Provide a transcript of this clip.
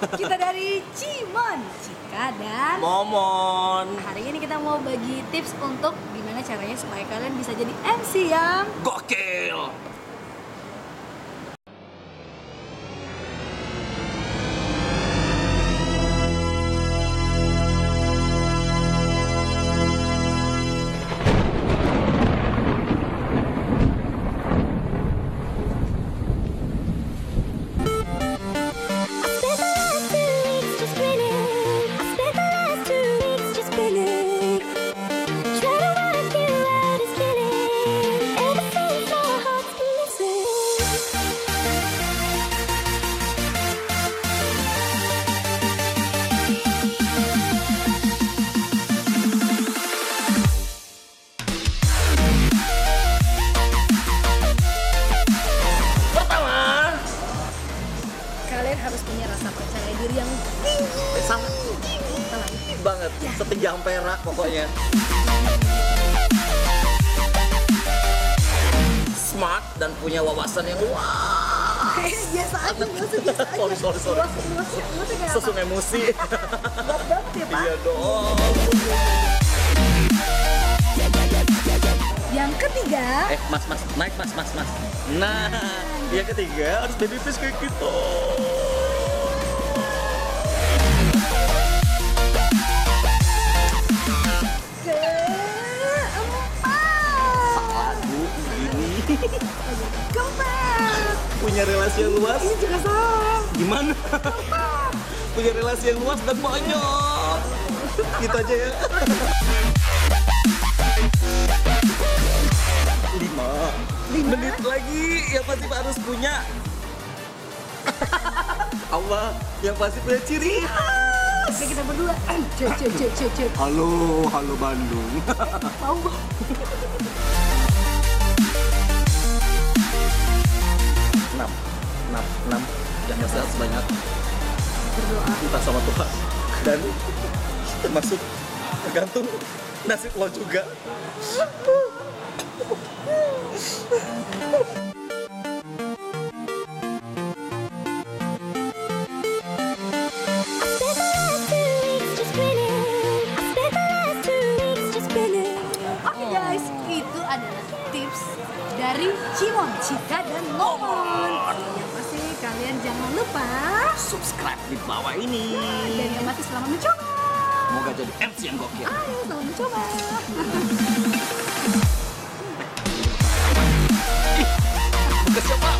Kita dari Cimon, Cika, dan Momon. hari ini kita mau bagi tips untuk gimana caranya supaya kalian bisa jadi MC yang Gokil. kalian harus punya rasa percaya diri yang tinggi. Sangat banget, setinggi ampera pokoknya. Smart dan punya wawasan yang wah. Biasa aja, biasa aja. Sorry. Luasnya kayak Sesung apa? emosi. Berat banget ya, Pak. Iya dong. Yang ketiga, Mas, naik mas. Nah, yang ketiga harus baby face kayak gitu. keempat, Lagu ini keempat. punya relasi yang luas. Ini juga salah. Gimana? Punya relasi yang luas dan banyak. Gitu aja ya. 5 menit lagi yang pasti harus punya. Allah yang pasti punya ciri khas. Oke, kita berdua. Cek. Halo Bandung. Mau. 6 jangan sehat sebanyak Berdoa. minta sama Tuhan dan termasuk tergantung nasib lo juga. Oke guys, itu adalah tips dari Cimon, Cika, dan Momon. Yang pasti kalian jangan lupa Subscribe di bawah ini. dan yang pasti selamat mencoba. Semoga jadi MC yang gokil. Ayo selamat mencoba. Bukan siapa?